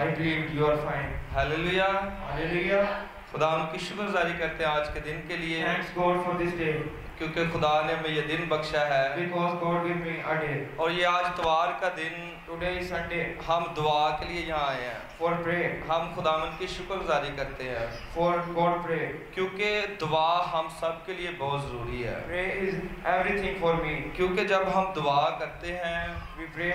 I believe you are fine. Hallelujah. Hallelujah. खुदा उनकी शुक्रगुजारी करते हैं आज के दिन के लिए, Thanks God for this day. क्योंकि खुदा ने हमें ये दिन बख्शा है। Because God gave me a day. और ये आज इतवार का दिन, Today is Sunday. हम दुआ के लिए यहाँ आए हैं। For prayer. हम खुदावंद की शुक्रगुजारी करते हैं, For God pray. क्योंकि दुआ हम सब के लिए बहुत ज़रूरी है। Pray is everything for me. क्योंकि जब हम दुआ करते हैं We pray.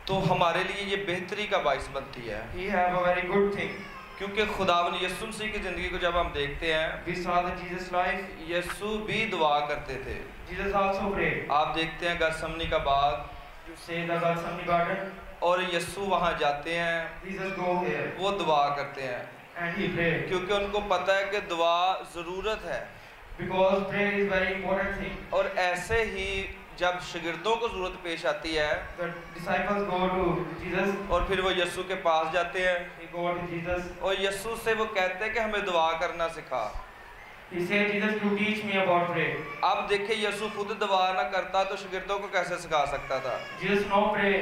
तो हमारे लिए ये बेहतरी का बाइस बनती है। He have a very good thing. क्योंकि खुदावंद यीशु मसीह की ज़िंदगी को जब हम देखते हैं, We saw the Jesus life. यीशु भी दुआ करते थे। Jesus also prayed. आप देखते हैं गतसमनी का बाग, You say the Gethsemane garden. और यीशु वहाँ जाते हैं, Jesus go here वो दुआ करते हैं, and he prayed. क्योंकि उनको पता है कि दुआ ज़रूरत है। Because prayer is very important thing. और ऐसे ही जब शागिर्दों को ज़रूरत पेश आती है, The disciples go to Jesus. और फिर वो यीशु के पास जाते हैं, He go to Jesus. और यीशु से वो कहते हैं कि हमें दुआ करना सिखा। He said, Jesus, to teach me about prayer. अब देखिए, यीशु खुद दुआ ना करता तो शागिर्दों को कैसे सिखा सकता था? Jesus no pray.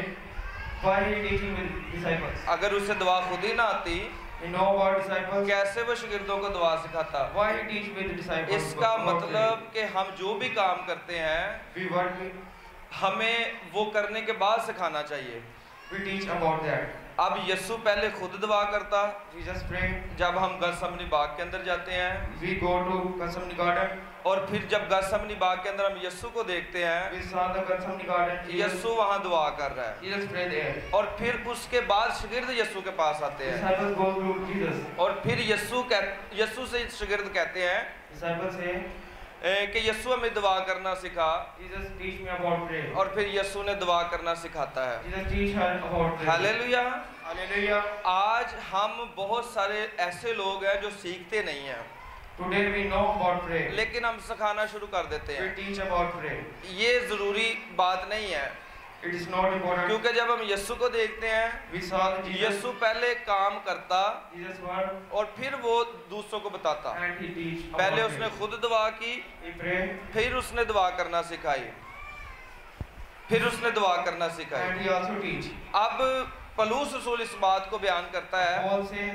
Why he teaching with disciples? अगर उसे दुआ खुद ही ना आती, He know about disciples. कैसे वो शागिर्दों को दुआ सिखाता? Why he teach with disciples? इसका about मतलब कि हम जो भी काम करते हैं, prayer? We work. हमें वो करने के बाद सिखाना चाहिए। We teach about that. अब यीशु पहले खुद दुआ करता, Jesus pray. जब हम गतसमनी बाग के अंदर जाते हैं, We go to Gethsemane garden. और फिर जब गतसमनी बाग के अंदर हम यीशु को देखते हैं, We saw the Gethsemane garden. Jesus, यीशु वहाँ दुआ कर रहा है, Jesus pray there. और फिर उसके बाद शागिर्द यीशु के पास आते हैं, Disciples go to Jesus. और फिर यीशु से शागिर्द कहते हैं Disciples say, कि यीशु हमें दुआ करना सिखा, Jesus teach me about prayer. और फिर यीशु ने दुआ करना सिखाता है। Jesus teach her about prayer. Hallelujah. Hallelujah. आज हम बहुत सारे ऐसे लोग हैं जो सीखते नहीं हैं, Today we know about prayer. लेकिन हम सिखाना शुरू कर देते We हैं। teach about prayer. ये ज़रूरी बात नहीं है, It is not important. क्योंकि जब हम यीशु को देखते हैं, We saw the Jesus. यीशु पहले काम करता Jesus word और फिर वो दूसरों को बताता। and he teach about पहले prayer. उसने खुद दुआ की, He pray फिर उसने दुआ करना सिखाई, फिर उसने दुआ करना and सिखाई। he also teach. अब पौलुस रसूल इस बात को बयान करता है, Paul say,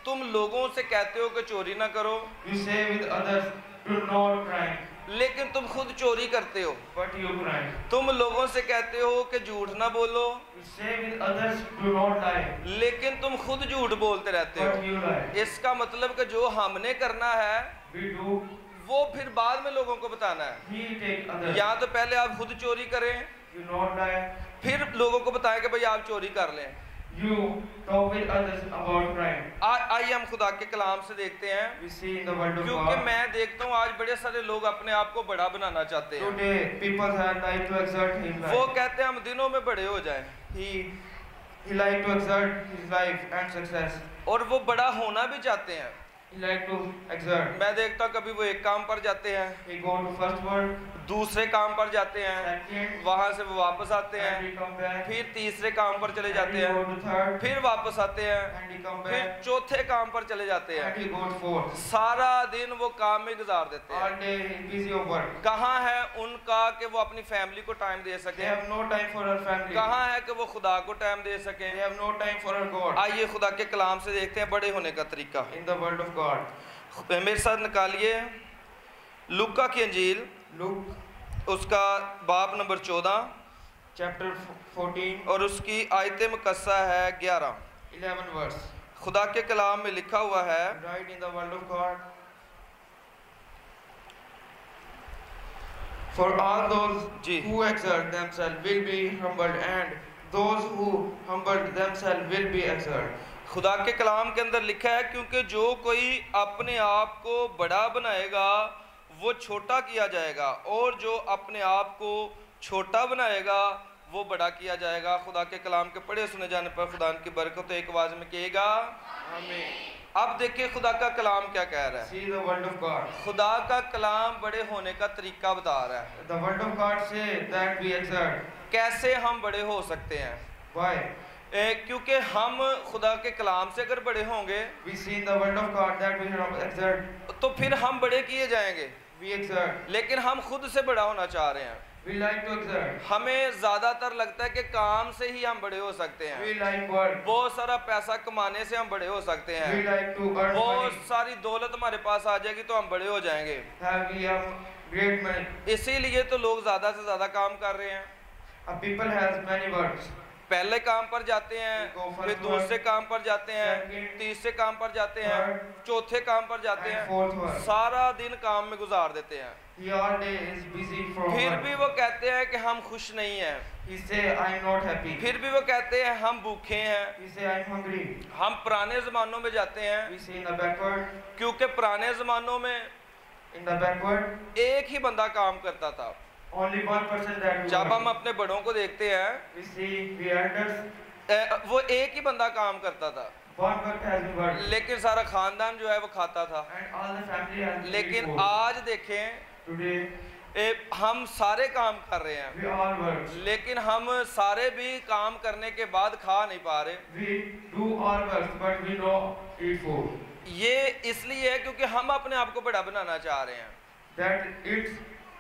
तुम लोगों से कहते हो कि चोरी ना करो, you say with others, do not crime, लेकिन तुम खुद चोरी करते हो। but you crime. तुम लोगों से कहते हो कि झूठ ना बोलो, You say with others, do not lie, लेकिन तुम खुद झूठ बोलते रहते but हो। you lie. इसका मतलब कि जो हमने करना है We do, वो फिर बाद में लोगों को बताना है। he take others. या तो पहले आप खुद चोरी करें, You not lie. फिर लोगों को बताएं कि भाई आप चोरी कर लें। You talk with others about crime. आइए हम खुदा के कलाम से देखते हैं, We see in the word of क्योंकि God. मैं देखता हूँ आज बड़े सारे लोग अपने आप को बड़ा बनाना चाहते हैं। Today, people have like to exert his वो life. कहते हैं हम दिनों में बड़े हो जाएं, He like to exert his life and success. और वो बड़ा होना भी चाहते हैं। He like to exert. मैं देखता हूँ कभी वो एक काम पर जाते हैं, He go to first word, दूसरे काम पर जाते हैं, second, वहां से वो वापस आते and हैं, he come back. फिर तीसरे काम पर चले And जाते he go हैं, to third, फिर वापस आते हैं, and he come फिर back. चौथे काम पर चले जाते And हैं। he go to fourth. सारा दिन वो काम में गुजार देते हैं। All day he busy of work. कहाँ है उनका कि वो अपनी फैमिली को टाइम दे They सके? have no time for her family. कहाँ है कि वो खुदा को टाइम दे सके? They have no time for her God. आइए खुदा के कलाम से देखते हैं बड़े होने का तरीका। In the word of God. मेरे साथ निकालिए लूका की अंजील, Luke उसका बाब नंबर 14 chapter 14, और उसकी आयत मुकस्सा है 11। 11 verse. खुदा के कलाम में लिखा हुआ है, Right in the word of God. For all those ji. who exert themselves will be humbled, and those who humble themselves will be exalted. खुदा के कलाम के अंदर लिखा है, क्योंकि जो कोई अपने आप को बड़ा बनाएगा वो छोटा किया जाएगा, और जो अपने आप को छोटा बनाएगा वो बड़ा किया जाएगा। खुदा के कलाम के पढ़े सुने जाने पर खुदा की बरकत एक आवाज में कहेगा Amen. अब देखिए खुदा का कलाम क्या कह रहा है। See the word of God. खुदा का कलाम बड़े होने का तरीका बता रहा है, The word of God say that we exert. कैसे हम बड़े हो सकते हैं। Why? क्योंकि हम खुदा के कलाम से अगर बड़े होंगे We see in the word of God that we have exert. तो फिर हम बड़े किए जाएंगे, We exert. लेकिन हम खुद से बड़ा होना चाह रहे हैं। We like to exert. हमें ज्यादातर लगता है कि काम से ही हम बड़े हो सकते हैं, We like work. बहुत सारा पैसा कमाने से हम बड़े हो सकते We हैं, like to earn बहुत money. सारी दौलत हमारे पास आ जाएगी तो हम बड़े हो जाएंगे। We have great money. इसीलिए तो लोग ज्यादा से ज्यादा काम कर रहे हैं। People has many works. पहले काम पर जाते हैं, Go first फिर दूसरे work, काम पर जाते हैं, second, तीसरे काम पर जाते हैं, third, चौथे काम पर जाते and हैं, fourth work. सारा दिन काम में गुजार देते हैं। He all day is busy from फिर work. भी वो कहते हैं कि हम खुश नहीं हैं, He say I'm not happy. फिर भी वो कहते हैं हम भूखे हैं। He say I'm hungry. हम पुराने जमानों में जाते हैं, We see in the backward. क्योंकि पुराने जमानों में In the backward, एक ही बंदा काम करता था। only one person that we जब हम work. अपने बड़ों को देखते हैं, We see we elders. वो एक ही बंदा काम करता था, One work has been worked. लेकिन सारा खानदान जो है वो खाता था। And all the family has been लेकिन food. आज देखें, Today हम सारे काम कर रहे हैं, we all work. लेकिन हम सारे भी काम करने के बाद खा नहीं पा रहे। We do all works, but we don't eat food. ये इसलिए है क्योंकि हम अपने आप को बड़ा बनाना चाह रहे हैं। That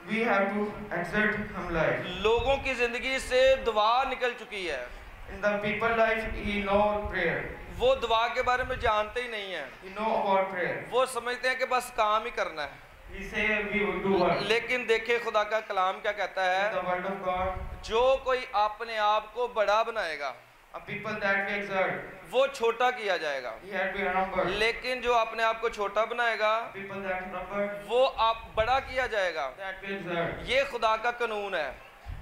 we have to exert some life. लोगों की जिंदगी से दुआ निकल चुकी है, In the people life, he know prayer. वो दुआ के बारे में जानते ही नहीं है। He know about prayer. वो समझते हैं कि बस काम ही करना है। He say we will do work. लेकिन देखिए खुदा का कलाम क्या कहता In है, the word of God, जो कोई अपने आप को बड़ा बनाएगा a people that we exert, वो छोटा किया जाएगा, he had to be numbered. लेकिन जो अपने आप को छोटा बनाएगा People that numbered, वो आप बड़ा किया जाएगा। that we exert. ये खुदा का कानून है,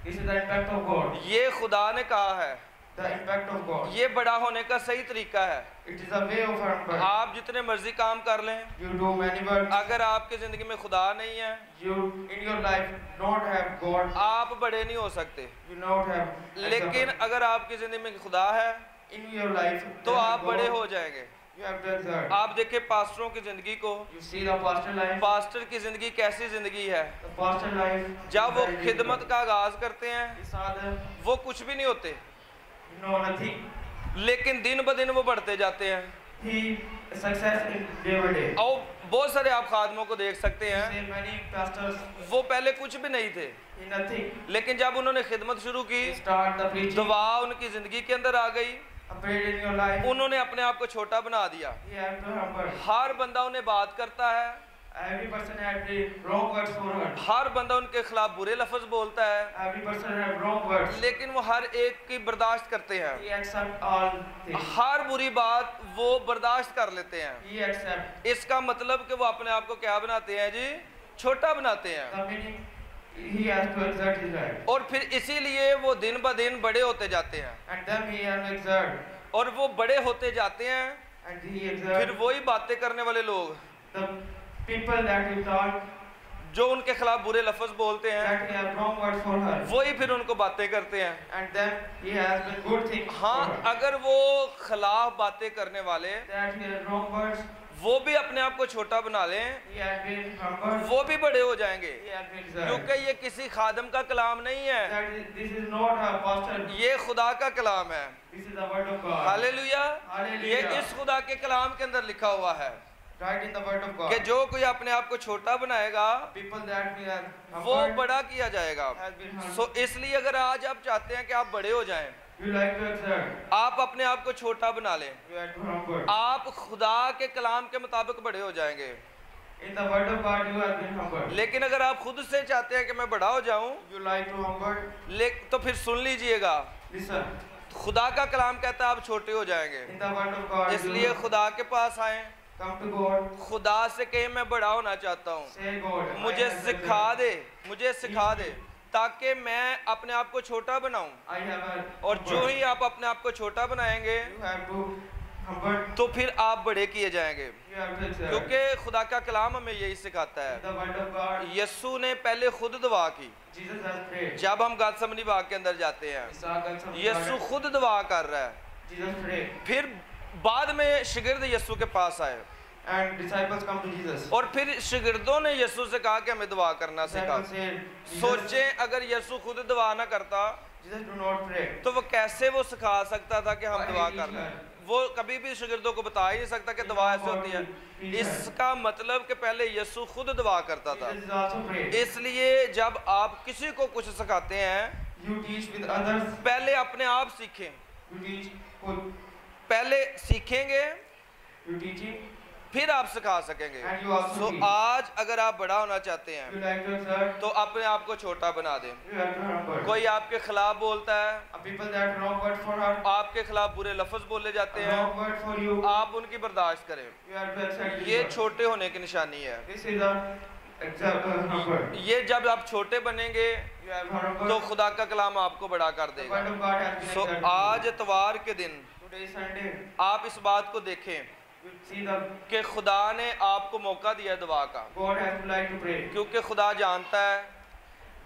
This is the impact of God. ये खुदा ने कहा है, The impact of God. ये बड़ा होने का सही तरीका है। It is a way of number. आप जितने मर्जी काम कर लें, You do many works. अगर आपकी जिंदगी में खुदा नहीं है, You in your life don't have God. आप बड़े नहीं हो सकते। You don't have. लेकिन अगर आपकी जिंदगी में खुदा है In your life, तो there is आप बड़े God. हो जाएंगे। You have to exert. आप देखिए पास्टरों की जिंदगी को, You see the pastor life. Pastor की जिंदगी कैसी जिंदगी है। The pastor life. जब वो is very खिदमत difficult. का आगाज करते हैं, His father, वो कुछ भी नहीं होते, you know nothing. लेकिन दिन ब दिन वो बढ़ते जाते हैं। He success in day by day. और बहुत सारे आप खादमों को देख सकते You हैं, see many pastors वो पहले कुछ भी नहीं थे, in nothing. लेकिन जब उन्होंने खिदमत शुरू की, He start the preaching. दुआ उनकी जिंदगी के अंदर आ गई, Prayed in your life. उन्होंने अपने आप को छोटा बना दिया। You have to humble. हर बंदा उन्हें बात करता है, Every person had the wrong words for her. हर बंदा उनके खिलाफ बुरे लफ्ज बोलता है, Every person had wrong words. लेकिन वो हर एक की बर्दाश्त करते हैं। He accept all things. हर बुरी बात वो बर्दाश्त कर लेते हैं। He accept. इसका मतलब कि वो अपने आप को क्या बनाते हैं जी, छोटा बनाते हैं। The meaning he has to exert his life. और फिर इसीलिए वो दिन ब दिन बड़े होते जाते हैं, And then he has to exert. और वो बड़े होते जाते हैं, And he फिर exert. वही बातें करने वाले लोग The people that he taught जो उनके खिलाफ बुरे लफ्ज बोलते हैं, that he have wrong words for her. वही फिर उनको बातें करते हैं। And then he has the good things for हाँ, her. अगर वो खिलाफ बातें करने वाले That he has wrong words. वो भी अपने आप को छोटा बना लें, He has been humbled. वो भी बड़े हो जाएंगे, He has been exerted. क्योंकि ये किसी खादम का कलाम नहीं है, This is not a pastor. ये खुदा का कलाम है। This is the word of God. Hallelujah. Hallelujah. ये इस खुदा के कलाम के अंदर लिखा हुआ है Right in the word of God. कि जो कोई अपने आप को छोटा बनाएगा People that we have वो humbled बड़ा किया जाएगा। has been humbled. सो इसलिए अगर आज आप चाहते हैं कि आप बड़े हो जाएं, You like to exert. आप अपने आप को छोटा बना लें, You have to humble. आप खुदा के कलाम के मुताबिक बड़े हो जाएंगे। In the word of God, you have been humbled. लेकिन अगर आप खुद से चाहते हैं कि मैं बड़ा हो जाऊं, You like to humble. तो फिर सुन लीजिएगा, Listen. खुदा का कलाम कहता है आप छोटे हो जाएंगे। In the word of God, इसलिए you खुदा के पास आए, come to God. खुदा से कहें मैं बड़ा होना चाहता हूँ, Say God. मुझे I have सिखा exerted. दे, मुझे सिखा दे, ताकि मैं अपने आप को छोटा बनाऊं। I have a और जो ही आप अपने आप को छोटा बनाएंगे You have to humble. तो फिर आप बड़े किए जाएंगे, You have to exert. क्योंकि खुदा का कलाम हमें यही सिखाता In है। the word of God, Yesu ने पहले खुद दुआ की। Jesus has prayed. जब हम गतसमनी बाग के अंदर जाते हैं, We saw that some Yesu खुद दुआ कर रहा है। Jesus prayed. फिर बाद में शिगिर्द यस्सु के पास आए, And disciples come to Jesus. और फिर शिगिर्दों ने यस्सु से कहा कि हमें दुआ करना सिखा। Disciples said, Jesus, सोचें अगर यस्सु खुद दुआ ना करता Jesus do not pray. तो वो कैसे वो सिखा सकता था कि हम Why दुआ he कर teach लें? us? वो कभी भी शागिर्दों को बता ही नहीं सकता कि दुआ ऐसे होती है। इसका मतलब कि पहले यीशु खुद दुआ करता था। Jesus also pray. इसलिए जब आप किसी को कुछ सिखाते हैं, You teach with others. पहले अपने आप सीखें। You teach who? पहले सीखेंगे, You teaching फिर आप सिखा सकेंगे। and you also तो teach. आज अगर आप बड़ा होना चाहते हैं You like to exert. तो अपने आप को छोटा बना दें। You have to humble. कोई आपके खिलाफ बोलता है, People that wrong word for her, आपके खिलाफ बुरे लफ्ज बोले जाते हैं, wrong word for you. आप उनकी बर्दाश्त करें। You have to accept this ये word. छोटे होने की निशानी है। This is a humble. ये जब आप छोटे बनेंगे You have humble. तो खुदा का कलाम आपको बड़ा कर The देगा। word of God has been so exerted. आज इतवार के दिन Today is Sunday. आप इस बात को देखें You see the कि खुदा ने आपको मौका दिया दुआ का, God has like to pray. क्योंकि खुदा जानता है,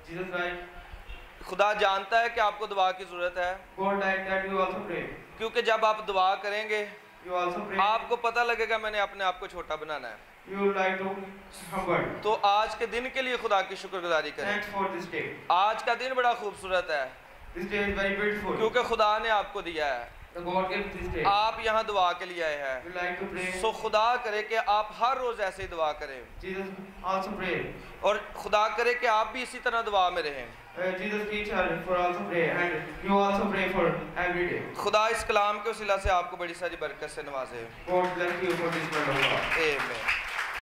Jesus like खुदा जानता है कि आपको दुआ की ज़रूरत है। God like that you also pray. क्योंकि जब आप दुआ करेंगे You also pray. आपको पता लगेगा मैंने अपने आप को छोटा बनाना है। You like to humble. तो आज के दिन के लिए खुदा की शुक्रगुजारी करें। Thanks for this day. आज का दिन बड़ा खूबसूरत है This day is very beautiful. क्योंकि खुदा ने आपको दिया है। The God gave this day. आप यहाँ दुआ के लिए आए हैं। You like to pray. सो खुदा करे कि आप हर रोज ऐसे ही दुआ करें Jesus also pray. और खुदा करे कि आप भी इसी तरह दुआ में रहें। Jesus teach us for also pray and you also pray for every day. खुदा इस कलाम के वसीला से आपको बड़ी सारी बरकत से नवाजे। God bless you for this word of God. आमीन।